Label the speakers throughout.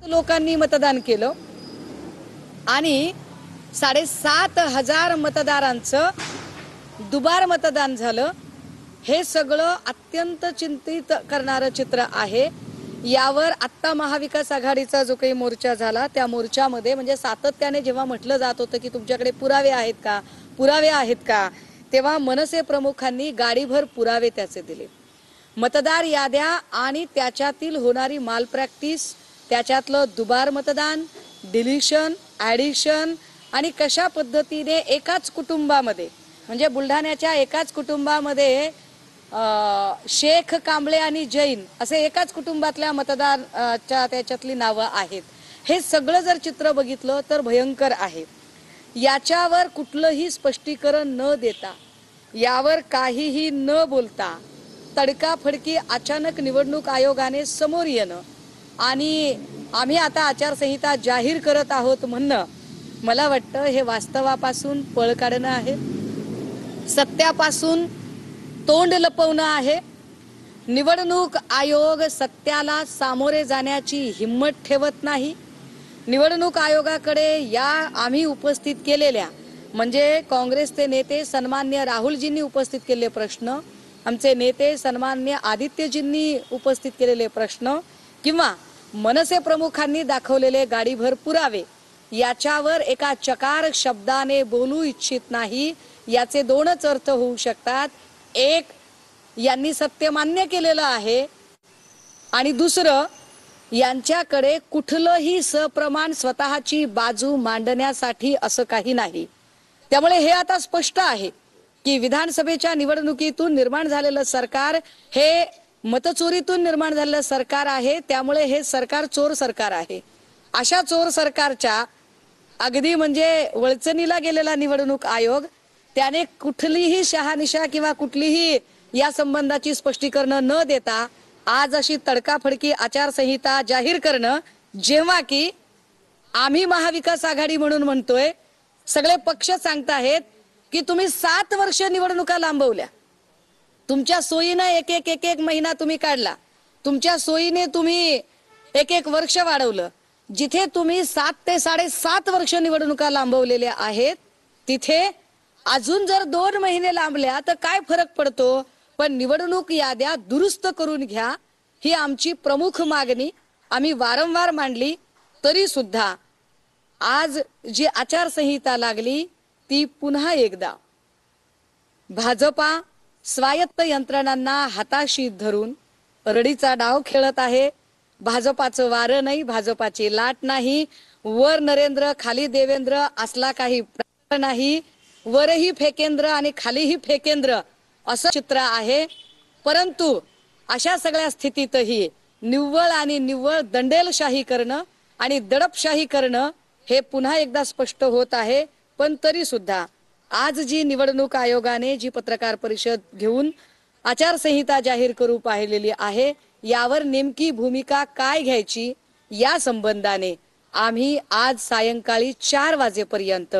Speaker 1: लोकांनी मतदान केलं आणि 7,500 मतदारांचं दुबार मतदान झालं। हे सगळं अत्यंत चिंतित करणारं चित्र आहे। यावर आत्ता महाविकास आघाडीचा जो काही मोर्चा झाला त्या मोर्चामध्ये म्हणजे सातत्याने जेव्हा म्हटलं जात होतं की तुमच्याकडे पुरावे आहेत का तेव्हा मनसे प्रमुखांनी गाडीभर पुरावे त्याचे दिले। मतदार याद्या आणि त्याच्यातील होणारी माल प्रॅक्टिस, त्याच्यातलं दुबार मतदान, डिलिशन, ॲडिशन आणि कशा पद्धतीने एकाच कुटुंबामध्ये म्हणजे बुलढाण्याच्या एकाच कुटुंबामध्ये शेख, कांबळे आणि जैन असे एकाच कुटुंबातल्या मतदाराच्या त्याच्यातली नावं आहेत। हे सगळं जर चित्र बघितलं तर भयंकर आहे। याच्यावर कुठलंही स्पष्टीकरण न देता, यावर काहीही न बोलता तडकाफडकी अचानक निवडणूक आयोगाने समोर येणं आणि आम्ही आता आचारसंहिता जाहीर करत आहोत म्हणणं, मला वाटतं हे वास्तवापासून पळ काढणं आहे, सत्यापासून तोंड लपवणं आहे। निवडणूक आयोग सत्याला सामोरे जाण्याची हिम्मत ठेवत नाही। निवडणूक आयोगाकडे या आम्ही उपस्थित केलेल्या म्हणजे काँग्रेसचे नेते सन्माननीय राहुलजींनी उपस्थित केलेले प्रश्न, आमचे नेते सन्माननीय आदित्यजींनी उपस्थित केलेले प्रश्न किंवा मनसे प्रमुखांनी दाखवलेले गाडीभर पुरावे, याच्यावर एका चकार शब्दाने बोलू इच्छित नाही। याचे दोनच अर्थ होऊ शकतात। एक, यांनी सत्य मान्य केलेलं आहे आणि दुसरं, यांच्याकडे कुठलंही सप्रमाण स्वतःची बाजू मांडण्यासाठी असं काही नाही। त्यामुळे हे आता स्पष्ट आहे की विधानसभेच्या निवडणुकीतून निर्माण झालेलं सरकार हे मतचोरीतून निर्माण झालेलं सरकार आहे। त्यामुळे हे सरकार चोर सरकार आहे। अशा चोर सरकारच्या अगदी म्हणजे वळचणीला गेलेला निवडणूक आयोग त्याने कुठलीही शहानिशा किंवा कुठलीही या संबंधाची स्पष्टीकरण न देता आज अशी तडकाफडकी आचारसंहिता जाहीर करणं, जेव्हा की आम्ही महाविकास आघाडी म्हणून म्हणतोय, सगळे पक्ष सांगताहेत की तुम्ही 7 वर्ष निवडणुका लांबवल्या, तुमच्या सोयीने एक महिना तुम्ही काढला, तुमच्या सोयीने तुम्ही एक वर्ष वाढवलं। जिथे तुम्ही 7 ते 7.5 वर्ष निवडणुका लांबवलेल्या आहेत तिथे अजून जर 2 महिने लांबल्या तर काय फरक पडतो, पण निवडणूक याद्या दुरुस्त करून घ्या ही आमची प्रमुख मागणी आम्ही वारंवार मांडली। तरी सुद्धा आज जी आचारसंहिता लागली ती पुन्हा एकदा भाजपा स्वायत्त यंत्रणांना हाताशी धरून रडीचा डाव खेळत आहे। भाजपाचं वारं नाही, भाजपाची लाट नाही, वर नरेंद्र खाली देवेंद्र असला काही प्रकार नाही, वरही फेकेंद्र आणि खालीही फेकेंद्र असं चित्र आहे। परंतु अशा सगळ्या स्थितीतही निव्वळ आणि निव्वळ दंडेलशाही करणं आणि दडपशाही करणं हे पुन्हा एकदा स्पष्ट होत आहे। पण तरी सुद्धा आज जी निवडणूक आयोगाने जी पत्रकार परिषद घेऊन आचारसंहिता जाहीर करू पाहिलेली आहे, यावर नेमकी भूमिका काय घ्यायची या संबंधाने आम्ही आज सायंकाळी 4 वाजेपर्यंत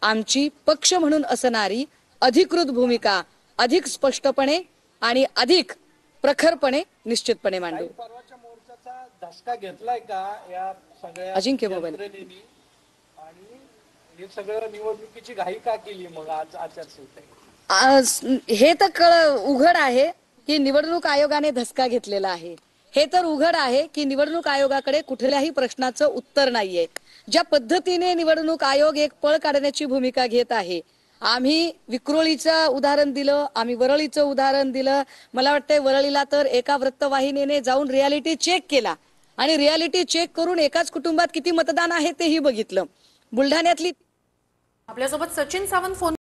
Speaker 1: आमची पक्ष म्हणून असणारी अधिकृत भूमिका अधिक स्पष्टपणे आणि अधिक प्रखरपणे निश्चितपणे मांडू।
Speaker 2: परवाच्या मोर्चाचा धसका घेतलाय का या सगळ्या
Speaker 1: अजिंक्य मोबाईल
Speaker 2: आणि हे सगळं निवडणुकीची घाई का केली मग आज आचारसंहिता?
Speaker 1: हे तर उघड आहे की निवडणूक आयोगाने धसका घेतलेला आहे। हे तर उघड आहे की निवडणूक आयोगाकडे कुठल्याही प्रश्नाचं उत्तर नाहीये। ज्या पद्धतीने निवडणूक आयोग एक पळ काढण्याची भूमिका घेत आहे, आम्ही विक्रोळीचं उदाहरण दिलं, आम्ही वरळीचं उदाहरण दिलं। मला वाटतंय वरळीला तर एका वृत्तवाहिनीने जाऊन रियालिटी चेक केला आणि रियालिटी चेक करून एकाच कुटुंबात किती मतदान आहे तेही बघितलं। बुलढाण्यातली
Speaker 3: आपल्यासोबत सचिन सावंत फोन